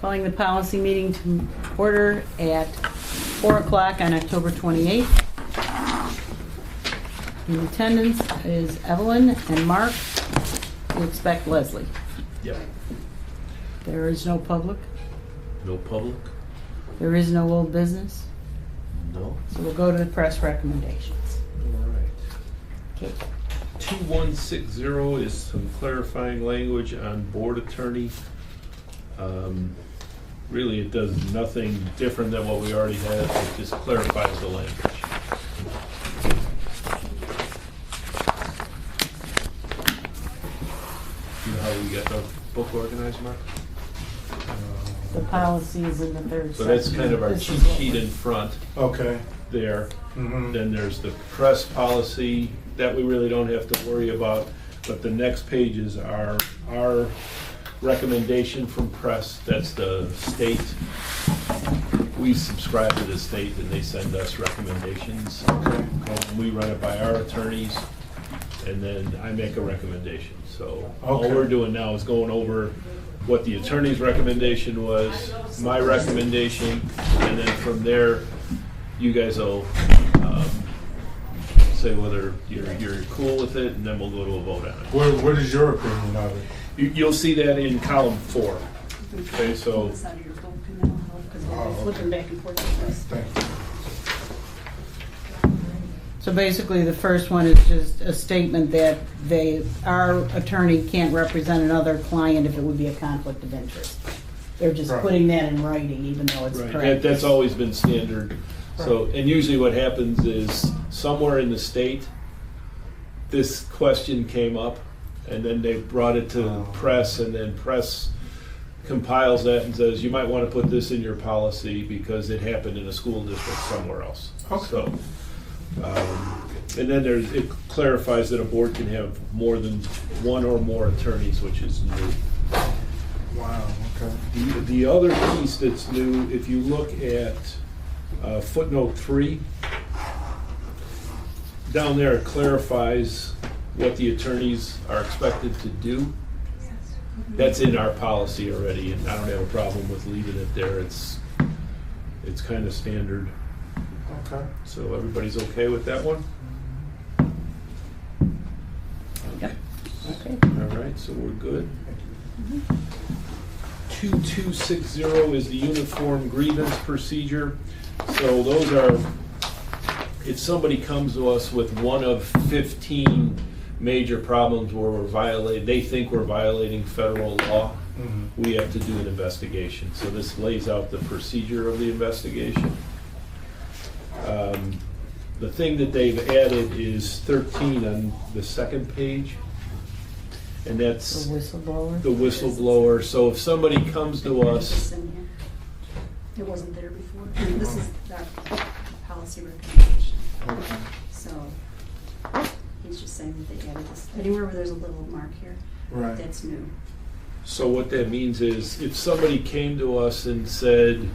Calling the policy meeting to order at 4 o'clock on October 28th. In attendance is Evelyn and Mark. We expect Leslie. Yep. There is no public. No public? There is no old business. No. So we'll go to the press recommendations. All right. Okay. 2160 is some clarifying language on board attorney. Really, it does nothing different than what we already had. It just clarifies the language. You know how we got the book organized, Mark? The policy is in the third So that's section. kind of our This cheat is what sheet we're- in front Okay. there. Mm-hmm. Then there's the press policy that we really don't have to worry about, but the next pages are our recommendation from press. That's the state. We subscribe to the state and they send us recommendations. Okay. And we run it by our attorneys and then I make a recommendation. So all Okay. we're doing now is going over what the attorney's recommendation was, my recommendation, and then from there, you guys will say whether you're cool with it, and then we'll go to a vote on it. What is your opinion of it? You'll see that in column 4. Okay, so This out of your book, and that'll help, because we'll be Oh, flipping back and forth with this. Thank you. So basically, the first one is just a statement that our attorney can't represent another client if it would be a conflict of interest. They're just Right. putting that in writing, even though it's right, correct. that's always been standard. So, and usually what happens is somewhere in the state, this question came up, and then they brought it to press, and then press compiles that and says, you might want to put this in your policy because it happened in a school district somewhere else. Okay. So, and then it clarifies that a board can have more than one or more attorneys, which is new. Wow, okay. The other piece that's new, if you look at footnote 3, down there it clarifies what the attorneys are expected to do. That's in our policy already, and I don't have a problem with leaving it there. It's kind of standard. Okay. So everybody's okay with that one? Yep. Okay. All right, so we're good. 2260 is the uniform grievance procedure. So those are, if somebody comes to us with one of 15 major problems where they think we're violating federal law, Mm-hmm. we have to do an investigation. So this lays out the procedure of the investigation. The thing that they've added is 13 on the second page, and The that's whistleblower. the whistleblower. So if somebody comes to This us, in here. It wasn't there before. I mean, this is our policy recommendation. Okay. So he's just saying that they added this. Anywhere where there's a little mark here, Right. that's new. so what that means is if somebody came to us and said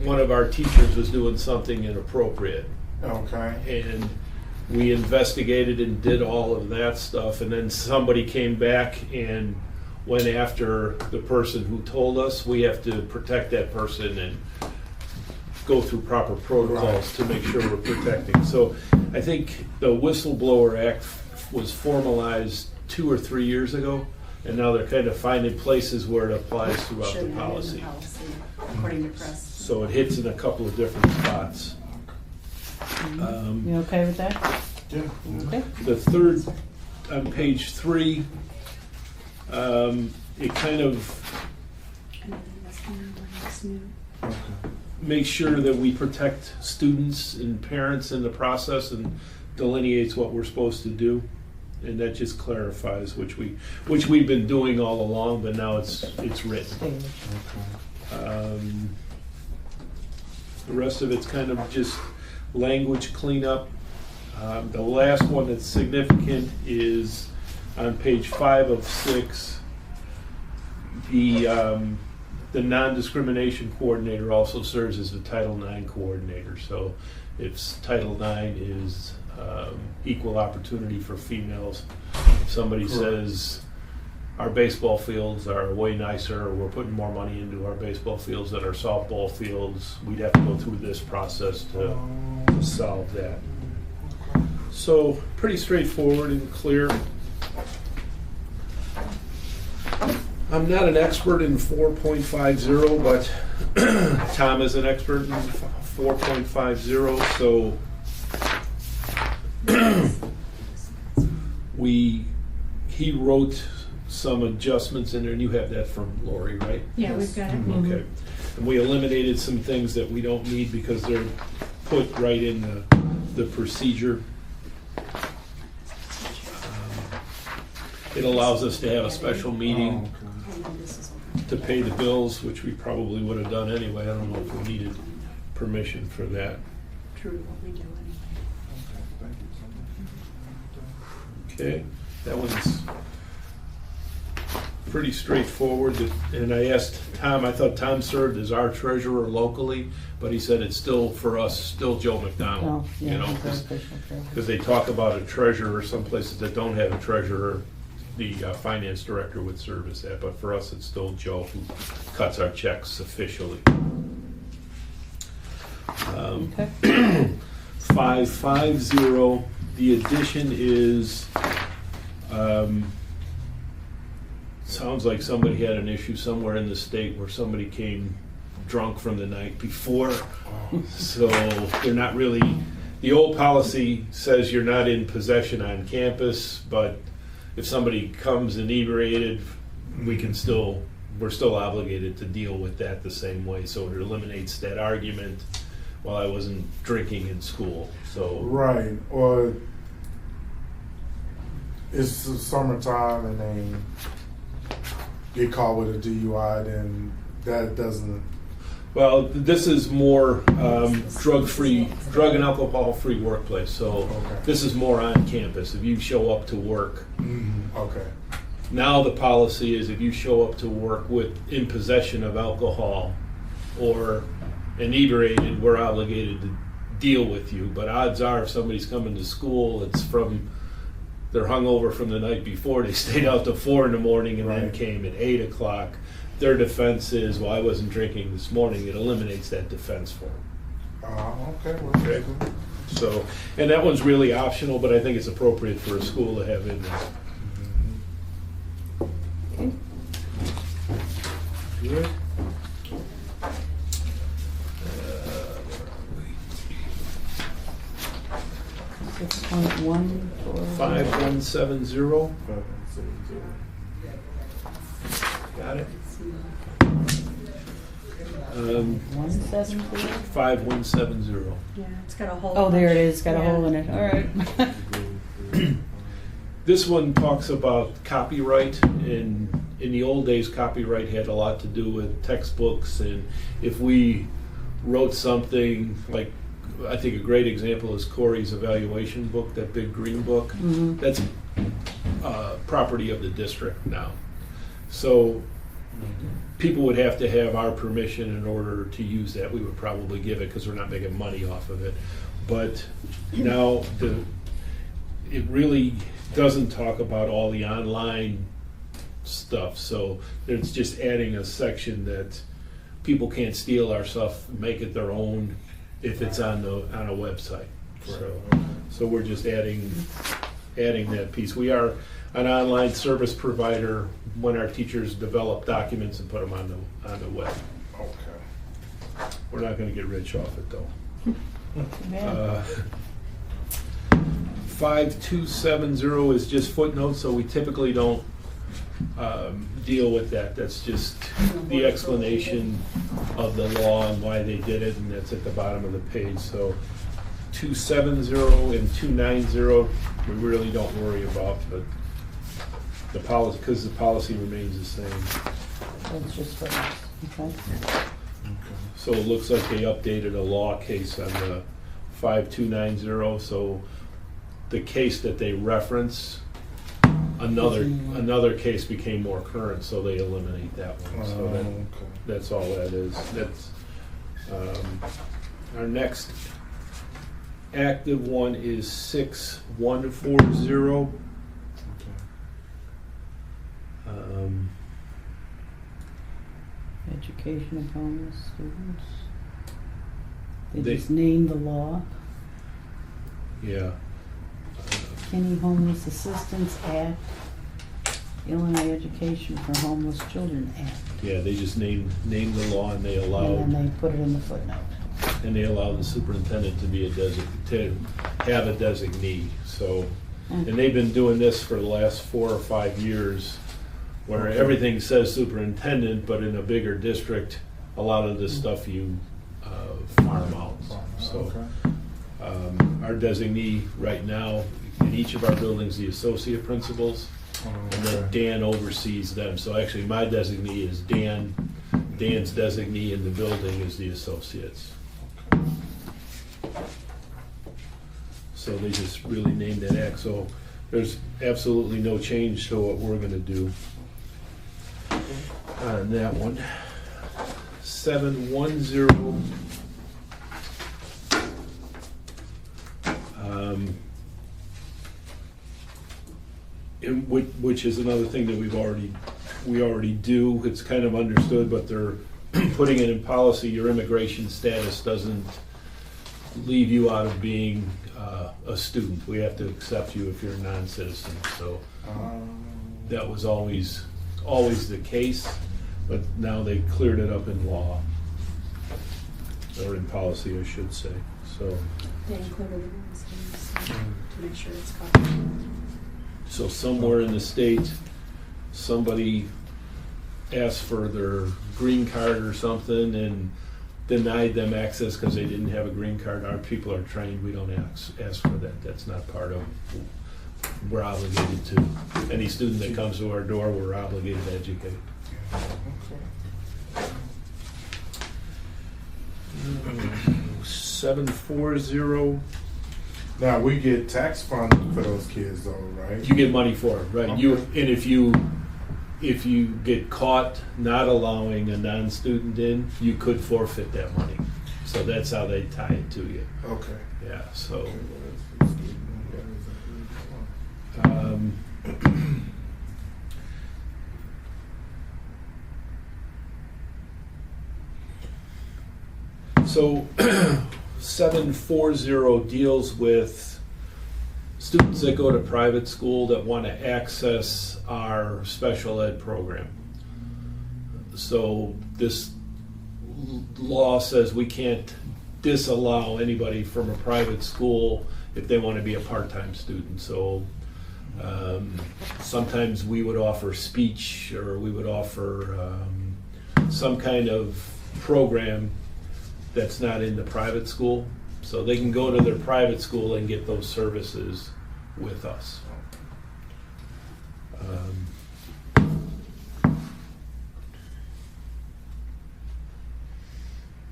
one of our teachers was doing something inappropriate, Okay. and we investigated and did all of that stuff, and then somebody came back and went after the person who told us, we have to protect that person and go through proper protocols to make sure we're protecting. So I think the Whistleblower Act was formalized 2 or 3 years ago, and now they're kind of finding places where it applies throughout Should the have been in policy. according to press. So it hits in a couple of different spots. You okay with that? Yeah. Okay. The third, on page 3, it kind of Anything that's new, that's new. Okay. makes sure that we protect students and parents in the process and delineates what we're supposed to do. And that just clarifies, which we've been doing all along, but now it's written. Stay with Okay. The rest of it's kind of just language cleanup. The last one that's significant is on page 5 of 6. The non-discrimination coordinator also serves as the Title IX coordinator. So if Title IX is equal opportunity for females, if somebody Correct. says our baseball fields are way nicer. We're putting more money into our baseball fields than our softball fields. We'd have to go through this process to solve that. So pretty straightforward and clear. I'm not an expert in 4.50, but Tom is an expert in 4.50, so he wrote some adjustments in there, and you have that from Lori, right? Yeah, we've got it. Okay. And we eliminated some things that we don't need because they're put right in the procedure. It allows us to have a special meeting And then this is to pay the bills, which we probably would have done anyway. I don't know if we needed permission for that. true to what we do anyway. Okay, that one's pretty straightforward. And I asked Tom, I thought Tom served as our treasurer locally, but he said it's still, for us, still Joe McDonald. Oh, yeah, You know, he's our official treasurer. because they talk about a treasurer, some places that don't have a treasurer, the finance director would serve as that, but for us, it's still Joe who cuts our checks officially. Okay. 550, the addition is, sounds like somebody had an issue somewhere in the state where somebody came drunk from the night before. So they're not really, the old policy says you're not in possession on campus, but if somebody comes inebriated, we're still obligated to deal with that the same way. So it eliminates that argument, well, I wasn't drinking in school, so. Right, or it's the summertime and they get caught with a DUI, then that doesn't. Well, this is more drug and alcohol-free workplace, so Okay. this is more on campus. If you show up to work, Okay. now the policy is if you show up to work in possession of alcohol or inebriated, we're obligated to deal with you. But odds are, if somebody's coming to school, they're hungover from the night before, they stayed out till 4 a.m. and then Right. came at 8 o'clock. Their defense is, well, I wasn't drinking this morning. It eliminates that defense for them. Okay, well, Okay. So, and that one's really optional, but I think it's appropriate for a school to have in there. Good. 6.1 for 5170, got it? 170. 5170. Yeah, it's got a hole. Oh, there it is. Got a Yeah. hole in it. All right. This one talks about copyright, and in the old days, copyright had a lot to do with textbooks, and if we wrote something, like, I think a great example is Corey's evaluation book, that big green book, Mhm. that's property of the district now. So people would have to have our permission in order to use that. We would probably give it because we're not making money off of it. But now it really doesn't talk about all the online stuff. So it's just adding a section that people can't steal our stuff, make it their own if it's on a website. So we're just adding that piece. We are an online service provider when our teachers develop documents and put them on the web. Okay. We're not going to get rich off it though. Yeah. 5270 is just footnotes, so we typically don't deal with that. That's just the explanation of the law and why they did it, and that's at the bottom of the page. So 270 and 290 we really don't worry about, but the policy, because the policy remains the same. That's just for us. Okay. So it looks like they updated a law case on the 5290, so the case that they reference, another case became more current, so they eliminate that one. So that's all that is. That's our next active one is 6140. Education of homeless students. They They- just named the law. Yeah. Kenny Homeless Assistance Act, Illinois Education for Homeless Children Act. Yeah, they just named the law, and they And allowed, then they put it in the footnote. the superintendent to be to have a designee, so. Mm. And they've been doing this for the last 4 or 5 years, where everything says superintendent, but in a bigger district, a lot of this stuff you farm out, so. Okay. Our designee right now, in each of our buildings, the associate principals, and then Okay. Dan oversees them. So actually, my designee is Dan. Dan's designee in the building is the associates. So they just really named that act. So there's absolutely no change to what we're gonna do on that one. 710. Which is another thing that we already do. It's kind of understood, but they're putting it in policy. Your immigration status doesn't leave you out of being a student. We have to accept you if you're a non-citizen. So that was always the case, but now they cleared it up in law, or in policy, I should say. So. They included it in the scheme to make sure it's covered. So somewhere in the state, somebody asked for their green card or something and denied them access because they didn't have a green card. Our people are trained, we don't ask for that. That's not part of, we're obligated to. Any student that comes to our door, we're obligated to educate. Okay. 740. Now, we get tax funding for those kids though, right? You get money for it, right? Okay. And if you get caught not allowing a non-student in, you could forfeit that money. So that's how they tie it to you. Okay. Yeah, so. Okay, well, that's good. So 740 deals with students that go to private school that want to access our special ed program. So this law says we can't disallow anybody from a private school if they want to be a part-time student. So sometimes we would offer speech, or we would offer some kind of program that's not in the private school. So they can go to their private school and get those services with us.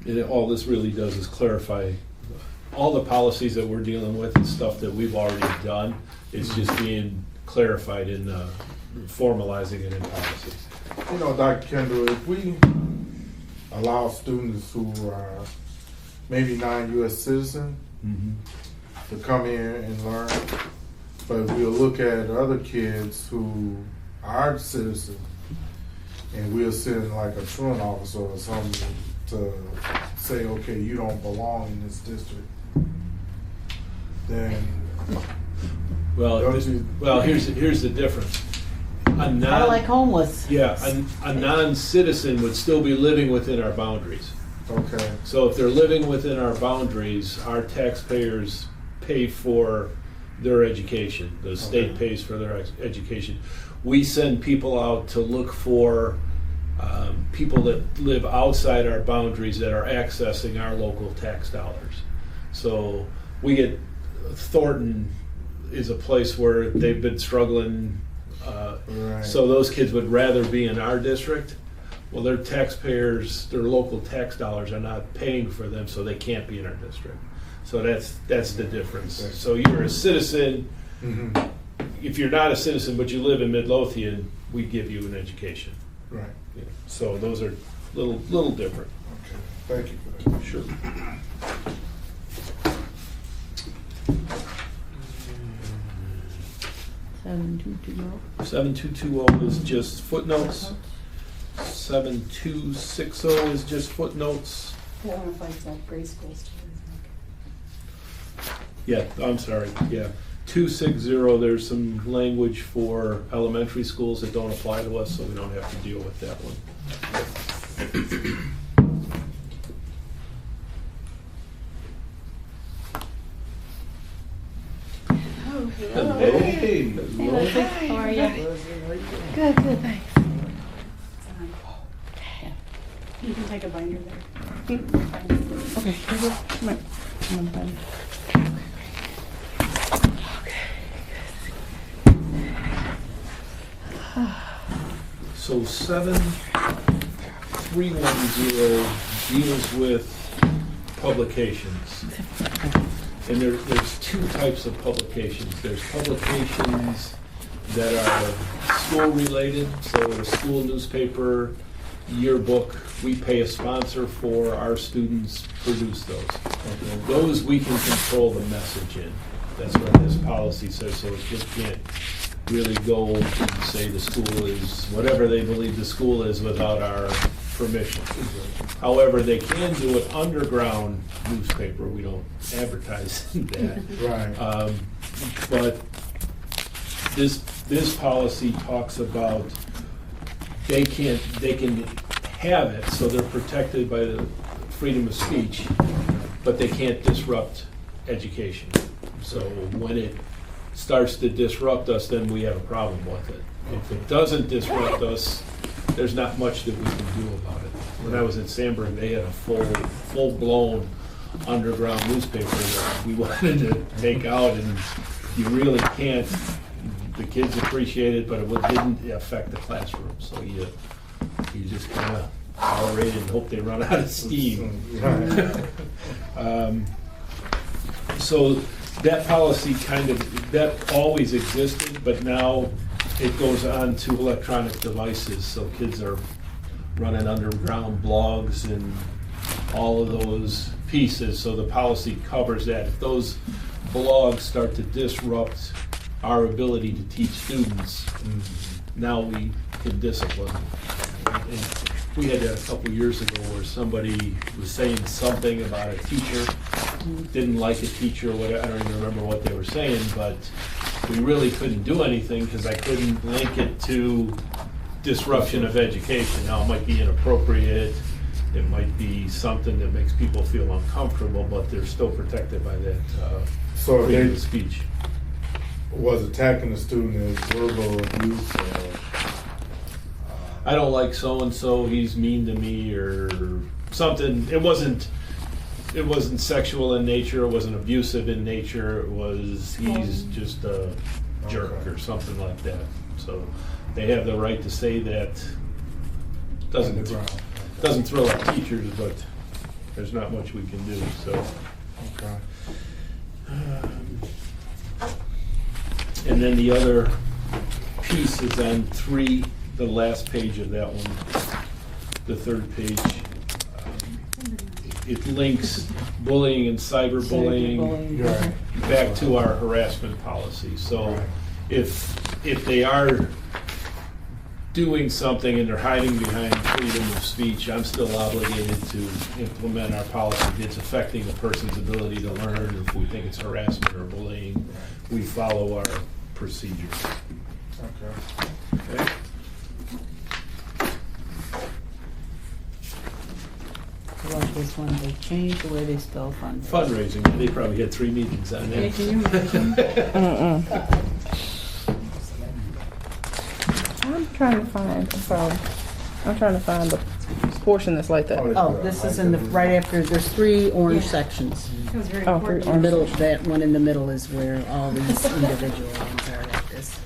And all this really does is clarify all the policies that we're dealing with and stuff that we've already done. It's just being clarified in formalizing it in policy. You know, Dr. Kendall, if we allow students who are maybe non-U.S. citizens to come here and learn, but we'll look at other kids who are citizens and we'll send like a truant officer or something to say, okay, you don't belong in this district, then here's the difference. Kind of like homeless. Yeah, a non-citizen would still be living within our boundaries. okay, So if they're living within our boundaries, our taxpayers pay for their education. The state pays for their education. We send people out to look for people that live outside our boundaries that are accessing our local tax dollars. So we get, Thornton is a place where they've been struggling. right. So those kids would rather be in our district. Well, their taxpayers, their local tax dollars are not paying for them, so they can't be in our district. So that's the difference. So you're a citizen. If you're not a citizen but you live in Midlothian, we give you an education. Right. Yeah. So those are little different. Okay. Thank you for that. Sure. Seven two two 7220 is just footnotes. 7260 is just footnotes. That one applies to grade schools too, I think. Yeah, I'm sorry, yeah. 260, there's some language for elementary schools that don't apply to us, so we don't have to deal with that one. Oh, Hello. Hey, Hello. how are you? Good, good, thanks. You can take a binder there. Okay, here we go. Come on. Come on, buddy. So 7310 deals with publications. And there's two types of publications. There's publications that are school-related, so a school newspaper, yearbook, we pay a sponsor for, our students produce those. Those we can control the message in. That's what this policy says, so it just can't really go and say the school is whatever they believe the school is without our permission. However, they can do an underground newspaper. We don't advertise that. Right. But this policy talks about they can have it, so they're protected by the freedom of speech, but they can't disrupt education. So when it starts to disrupt us, then we have a problem with it. If it doesn't disrupt us, there's not much that we can do about it. When I was at Sandburg, they had a full-blown underground newspaper that we wanted to take out, and you really can't. The kids appreciate it, but it didn't affect the classroom. So you just kind of tolerate it and hope they run out of steam. So that policy that always existed, but now it goes on to electronic devices. So kids are running underground blogs and all of those pieces. So the policy covers that. If those blogs start to disrupt our ability to teach students, now we can discipline. And we had that a couple years ago where somebody was saying something about a teacher, didn't like a teacher, or whatever. I don't even remember what they were saying, but we really couldn't do anything because I couldn't link it to disruption of education. Now, it might be inappropriate, it might be something that makes people feel uncomfortable, but they're still protected by that So freedom they of speech. was attacking the student as verbal abuse. I don't like so-and-so, he's mean to me, or something. It wasn't sexual in nature, it wasn't abusive in nature, it was, he's just a jerk or something like that. So they have the right to say that. Doesn't thrill our teachers, but there's not much we can do, so. Okay. And then the other piece is on 3, the last page of that one, the third page. It links bullying and cyberbullying Right. back to our harassment policy. So Right. if they are doing something and they're hiding behind freedom of speech, I'm still obligated to implement our policy. If it's affecting a person's ability to learn, if we think it's harassment or bullying, we follow our procedures. Okay. Okay? Like this one, they changed the way they spell fundraising. Fundraising, they probably had 3 meetings on Yeah, that. can you imagine? I'm trying to find the portion that's like that. Oh, this is in the, right after, there's 3 orange sections. It was very Oh, important. The middle, that one in the middle is where all these individual ones are like this.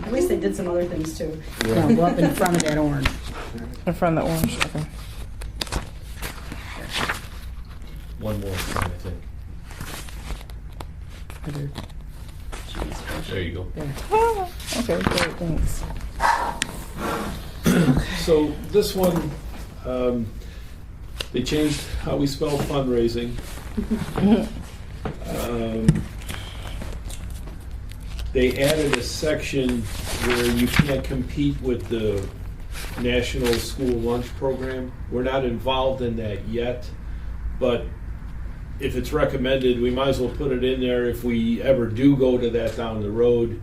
At least they did some other things too. No, go up in front of that orange. In front of the orange, okay. One more, I think. There you go. There. Ah, okay, great, thanks. So this one, they changed how we spell fundraising. They added a section where you can't compete with the national school lunch program. We're not involved in that yet, but if it's recommended, we might as well put it in there. If we ever do go to that down the road,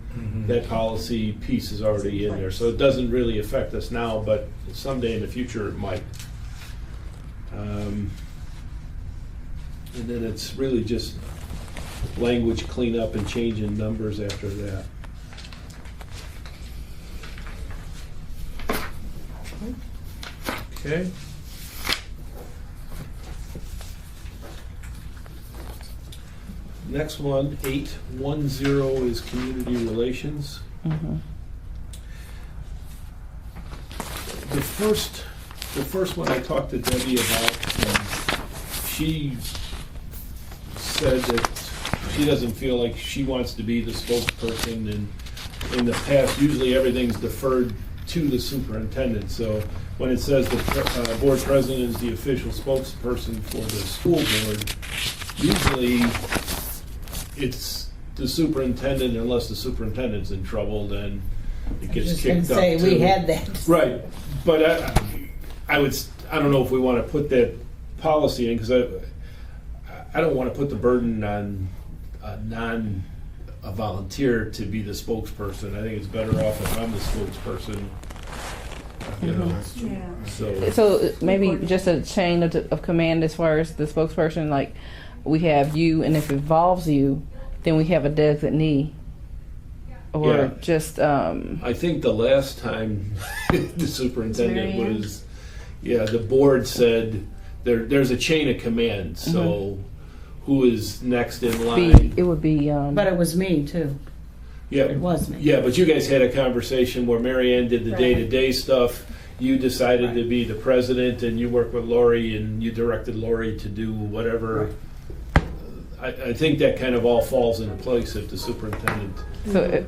that policy piece is already in there. So it doesn't really affect us now, but someday in the future it might. And then it's really just language cleanup and changing numbers after that. Okay. Next one, 810 is community relations. Mm-hmm. The first one I talked to Debbie about, she said that she doesn't feel like she wants to be the spokesperson, and in the past, usually everything's deferred to the superintendent. So when it says the board president is the official spokesperson for the school board, usually it's the superintendent, unless the superintendent's in trouble, then it gets Just kicked gonna up. say, we had that. Right, but I don't know if we want to put that policy in, because I don't want to put the burden on a volunteer to be the spokesperson. I think it's better off if I'm the spokesperson. You know, Yeah. So maybe just a chain of command as far as the spokesperson, like we have you, and if it involves you, then we have a designee. Or Yeah. just, I think the last time the superintendent Mary Ann? was, the board said there's a chain of command. So who is next in line? it would be, But it was me too. Yeah, It was me. Yeah, but you guys had a conversation where Mary Ann did the Right. day-to-day stuff. You decided to be the president, and you worked with Lori, and you directed Lori to do whatever. I think that kind of all falls into place if the superintendent. so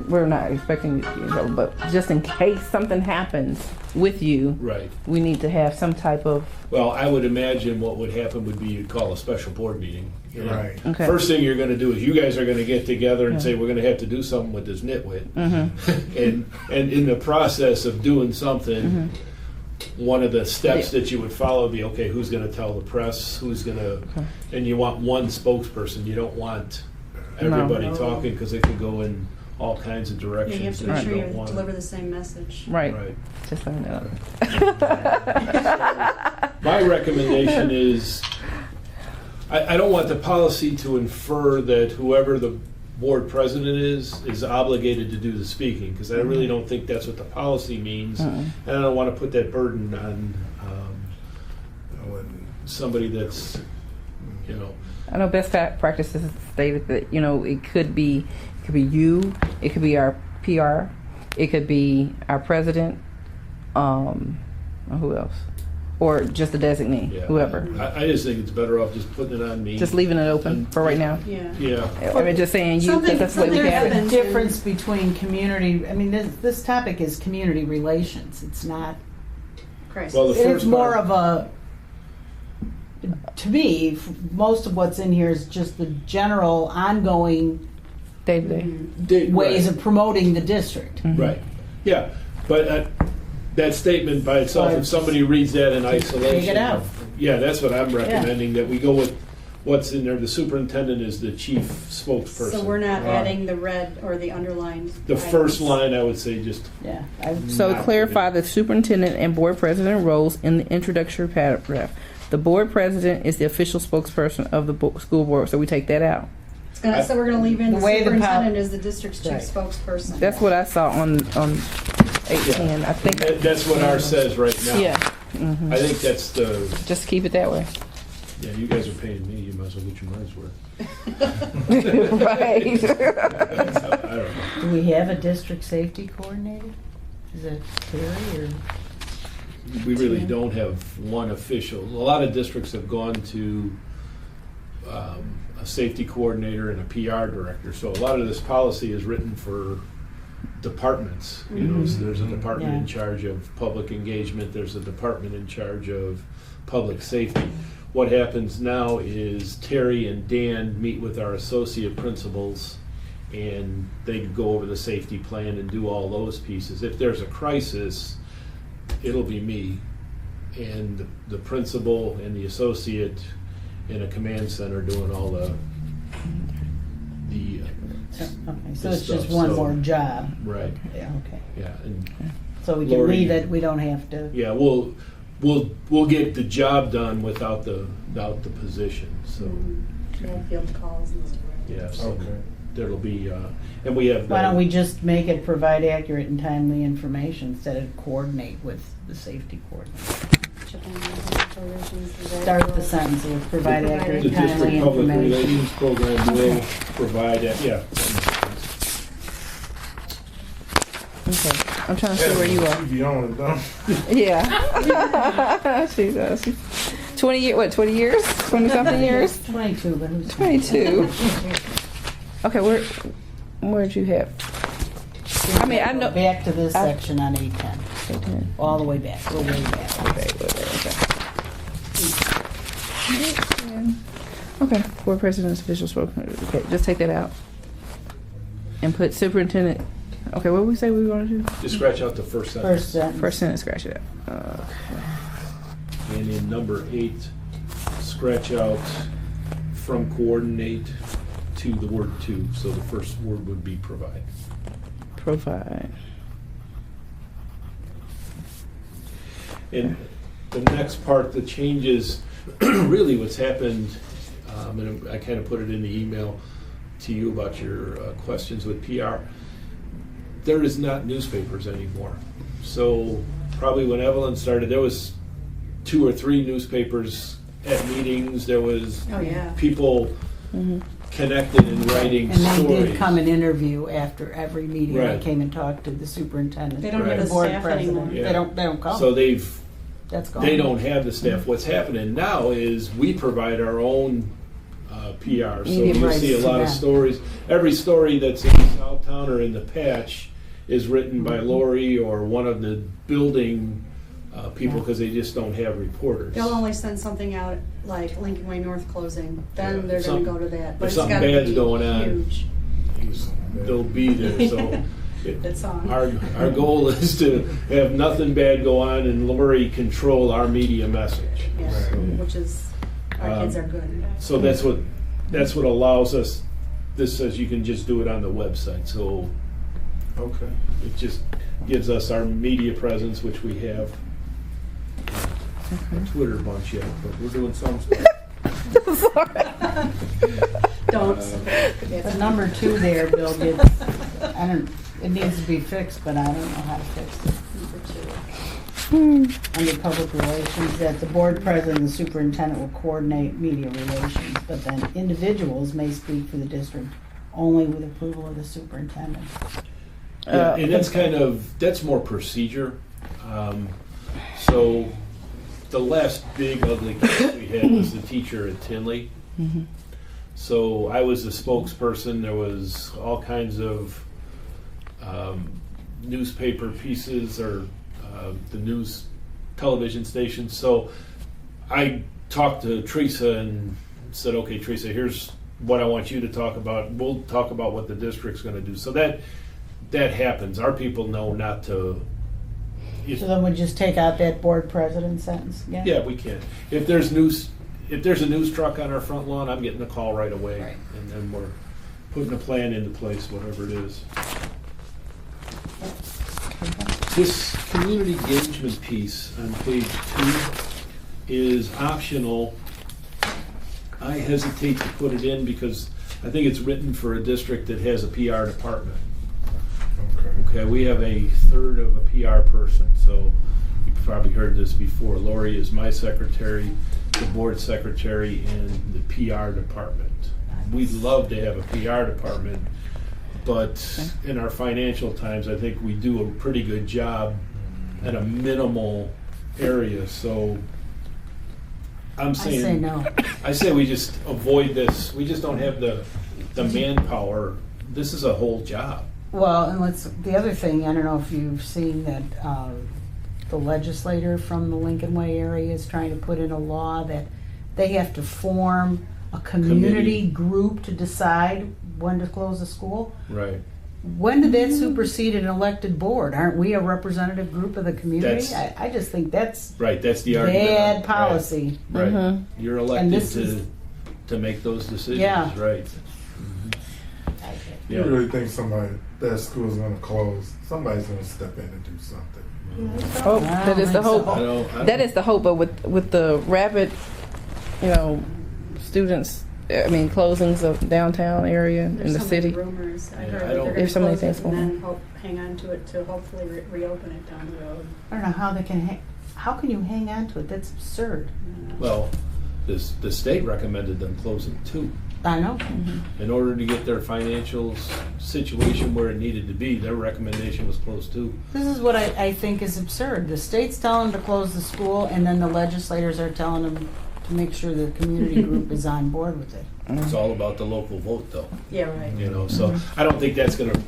we're not expecting you to be in trouble, but just in case something happens with you, Right. we need to have some type of, Well, I would imagine what would happen would be you'd call a special board meeting. You know? Right. okay. First thing you're going to do is you guys are going to get together and say we're going to have to do something with this nitwit, and in the process of doing something, one of the steps that you would follow would be, okay, who's going to tell the press, who's going to, and you want one spokesperson. You don't want everybody No. talking, because it could go in all kinds of Yeah, directions. you have to that make sure don't you want. deliver the same message. right, Right. just saying that. My recommendation is, I don't want the policy to infer that whoever the board president is obligated to do the speaking, because I really don't think that's what the policy means. And I don't want to put that burden on somebody that's, I know best practices stated that, it could be you, it could be our PR, it could be our president, who else? Or just the designee, yeah. whoever. I just think it's better off just putting it on me. Just leaving it open for right now. Yeah. Yeah. I mean, just saying you, because that's the way we Something have There's it. a difference between community, I mean, this topic is community relations. It's not, Crisis. Well, the it's first more part- of a, to me, most of what's in here is just the general ongoing Day to day. ways Right. of promoting the district. Right. Yeah. But that statement by itself, if somebody reads that in isolation, Take it out. Yeah, that's what I'm recommending, that we go with what's in there. The superintendent is the chief spokesperson. So we're not adding the red or the underlined. The first items. line, I would say, just Yeah. So Not clarify the superintendent and board president roles in the introductory paragraph. The board president is the official spokesperson of the school board, so we take that out. So we're going to leave in the The way the superintendent as the district's chief Right. spokesperson. That's what I saw on 810. I think. that's what ours says right now. Yeah, I think that's the. just keep it that way. Yeah, you guys are paying me. You might as well get your money's worth. Right. I don't know. Do we have a district safety coordinator? Is it Terry or? We really don't have one official. A lot of districts have gone to a safety coordinator and a PR director. So a lot of this policy is written for departments. So there's a department in charge of public engagement. There's a department in charge of public safety. What happens now is Terry and Dan meet with our associate principals, and they go over the safety plan and do all those pieces. If there's a crisis, it'll be me and the principal and the associate in a command center doing all the Okay, so the it's just stuff, one so- more job. right. Yeah, okay. Yeah, and So we can Lori- leave it, we don't have to. yeah, we'll get the job done without the position. So No field calls and stuff. yeah, so Okay. there'll be and we have. Why don't we just make it provide accurate and timely information instead of coordinate with the safety coordinator? Start the sentence with provide accurate The and timely district public information. relations program will provide that. Yeah. Okay. I'm trying to see where you are. You on it, don't Yeah. Jesus. 20 years, what, 20 years? 20 something years? 22, but who's 22. Okay, where'd you have? I mean, I know. Back to this I- section on 810, Okay, all the way back, we're way back. Okay, board president's official spokesman. Okay, just take that out. And put superintendent. Okay, what did we say we were going to do? Just scratch out the first sentence. First sentence. First sentence, scratch it out. And in number 8, scratch out from coordinate to the word to. So the first word would be provide. Provide. And the next part, the changes, really what's happened, and I kind of put it in the email to you about your questions with PR. There is not newspapers anymore. So probably when Evelyn started, there was 2 or 3 newspapers at meetings. There was Oh, yeah. people connected and writing And they stories. did come and interview after every meeting. They Right. came and talked to the superintendent. They don't have the the board staff president. anymore. Yeah. They don't come. So That's gone. they don't have the staff. What's happening now is we provide our own PR. So Media you rights see a to lot of them. stories. Every story that's in Southtown or in the Patch is written by Lori or one of the building people Yeah. because they just don't have reporters. They'll only send something out like Lincoln Way North closing, then Yeah, they're if going to some- go to that. if But it's something got to bad's be going on. huge. They'll be there. So It's on. our goal is to have nothing bad go on and Lori control our media message. Yeah, which is, our kids are good. So that's what allows us. This says you can just do it on the website. So Okay. it just gives us our media presence, which we have. A Twitter bunch yet, but we're doing some stuff. Don't. The number 2 there, Bill, it needs to be fixed, but I don't know how to fix it. Under public relations, that the board president and the superintendent will coordinate media relations, but then individuals may speak for the district only with approval of the superintendent. Yeah, and that's more procedure. So the last big ugly case we had was the teacher at Tinley. So I was the spokesperson. There was all kinds of newspaper pieces or the news television stations. So I talked to Teresa and said, okay, Teresa, here's what I want you to talk about. We'll talk about what the district's going to do. So that happens. Our people know not to. So then we just take out that board president sentence, yeah? Yeah, we can. If there's a news truck on our front lawn, I'm getting a call right away, Right. and then we're putting a plan into place, whatever it is. This community engagement piece on page 2 is optional. I hesitate to put it in because I think it's written for a district that has a PR department. Okay. Okay, we have a third of a PR person, so you've probably heard this before. Lori is my secretary, the board secretary, and the PR department. We'd love to have a PR department, but in our financial times, I think we do a pretty good job at a minimal area, so I'm I saying. say no. I say we just avoid this. We just don't have the manpower. This is a whole job. Well, and the other thing, I don't know if you've seen that the legislator from the Lincoln Way area is trying to put in a law that they have to form a community Committee. group to decide when to close a school. Right. when did that supersede an elected board? Aren't we a representative group of the community? That's- I just think that's Right, that's the argument. bad policy. Right. Mhm. You're And elected this is- to make those decisions, Yeah. right? You Yeah. really think that school's gonna close? Somebody's gonna step in and do something. Oh, I that don't is the think so. hope. I don't- That is the hope, but with the rapid, students, closings of downtown area in There's the so city. many rumors. I Yeah, heard I that don't- they're going There's to so many close it things and going then hang on to it to hopefully reopen it down the road. I don't know how they can. How can you hang on to it? That's absurd. Well, the state recommended them closing too. I know. In order to get their financial situation where it needed to be, their recommendation was closed too. This is what I think is absurd. The state's telling them to close the school, and then the legislators are telling them to make sure the community group is on board with it. It's all about the local vote though, Yeah, right. so I don't think that's gonna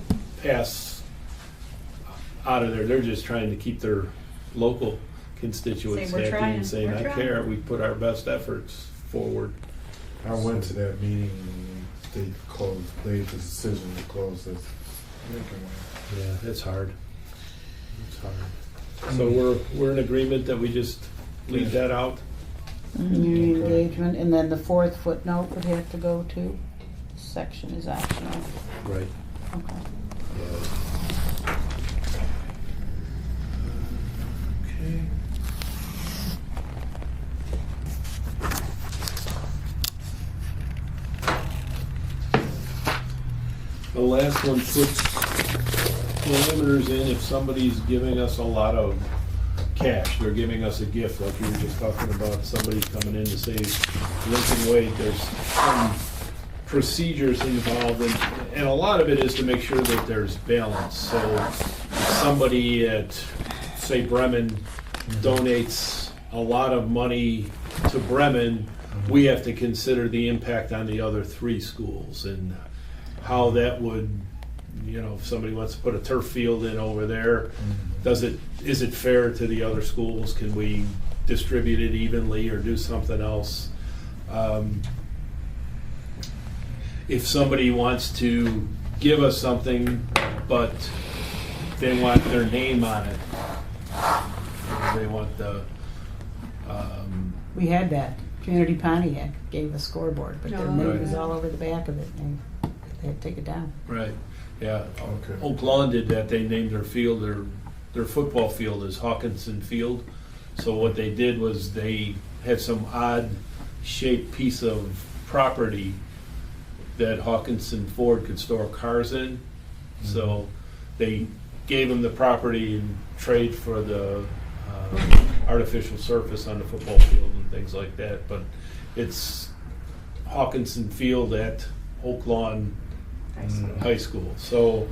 pass out of there. They're just trying to keep their local constituents Say, "We're happy trying, and saying, we're I trying." care, we put our best efforts forward. I went to that meeting and they made the decision to close this. Yeah, it's hard. It's hard. So we're in agreement that we just leave that out? Community Okay. engagement, and then the fourth footnote would have to go to. Section is optional. Right. Okay. Okay. The last one puts parameters in if somebody's giving us a lot of cash, they're giving us a gift, like you were just talking about, somebody coming in to say, Lincoln Wade, there's some procedures involved, and a lot of it is to make sure that there's balance. So if somebody at, say, Bremen donates a lot of money to Bremen, we have to consider the impact on the other three schools and how that would, if somebody wants to put a turf field in over there, is it fair to the other schools? Can we distribute it evenly or do something else? If somebody wants to give us something, but they want their name on it, they want the, We had that. Community Pontiac gave a scoreboard, but their Oh, name right. was all over the back of it, and they had to take it down. right, yeah. Okay. Oak Lawn did that. They named their field, their football field is Hawkinson Field. So what they did was they had some odd shaped piece of property that Hawkinson Ford could store cars in. So they gave them the property in trade for the artificial surface on the football field and things like that. But it's Hawkinson Field at Oak Lawn High School. So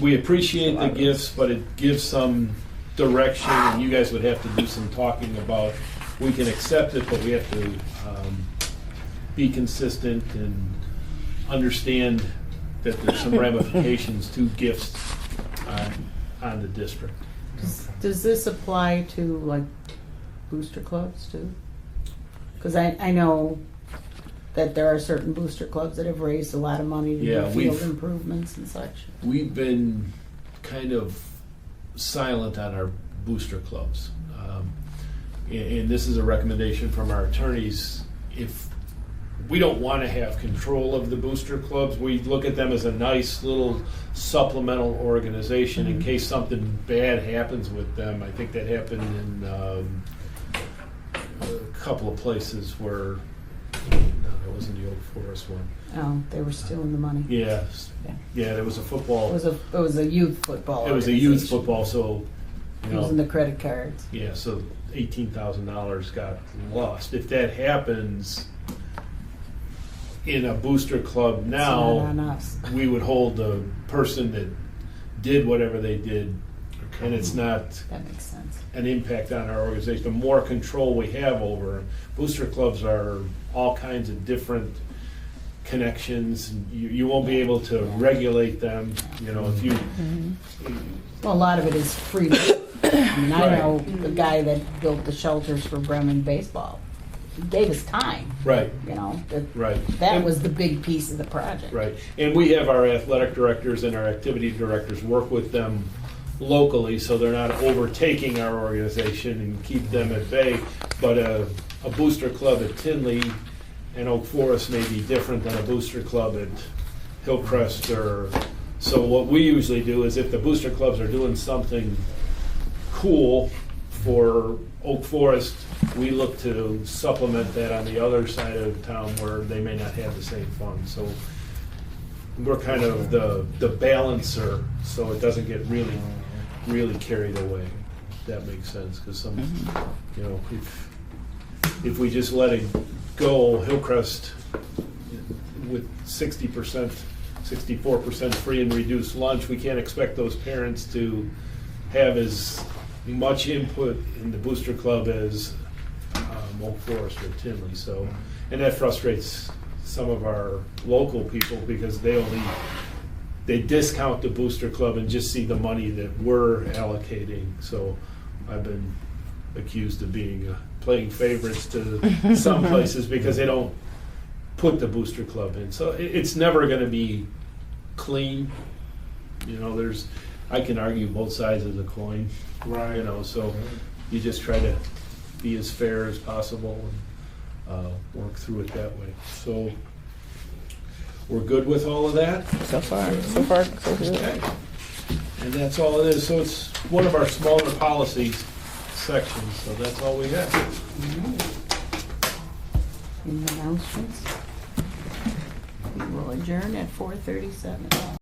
we appreciate the gifts, but it gives some direction, and you guys would have to do some talking about, we can accept it, but we have to be consistent and understand that there's some ramifications to gifts on the district. Does this apply to like booster clubs too? Because I know that there are certain booster clubs that have raised a lot of money to Yeah, do field we've- improvements and such. We've been kind of silent on our booster clubs. And this is a recommendation from our attorneys. If we don't want to have control of the booster clubs, we look at them as a nice little supplemental organization in case something bad happens with them. I think that happened in a couple of places where, no, that wasn't the Old Forest one. Oh, they were stealing the money. Yeah, there was a football. It was a youth football. It was a youth organization. football, so, Using the credit cards. yeah, so $18,000 got lost. If that happens in a booster club It's not on now, us. we would hold the person that did whatever they did, and it's not That makes sense. an impact on our organization. The more control we have over booster clubs are all kinds of different connections. You won't be able to regulate them, if you. Well, a lot of it is freedom. I mean, I Right. know the guy that built the shelters for Bremen baseball gave us time, Right, you know, right. that And- was the big piece of the project. Right, and we have our athletic directors and our activity directors work with them locally, so they're not overtaking our organization and keep them at bay. But a booster club at Tinley and Oak Forest may be different than a booster club at Hillcrest or, so what we usually do is if the booster clubs are doing something cool for Oak Forest, we look to supplement that on the other side of town where they may not have the same funds. So we're kind of the balancer, so it doesn't get really carried away. If that makes sense, because some, you know, if we just let it go, Hillcrest with 60%, 64% free and reduced lunch, we can't expect those parents to have as much input in the booster club as Oak Forest or Tinley. So, and that frustrates some of our local people because they discount the booster club and just see the money that we're allocating. So I've been accused of being playing favorites to some places because they don't put the booster club in. So it's never going to be clean. You know, I can argue both sides of the coin. Right. You know, so you just try to be as fair as possible and work through it that way. So we're good with all of that. So far, so good. Okay. And that's all it is. So it's one of our smaller policies sections. So that's all we have. Any announcements? We will adjourn at 4:37.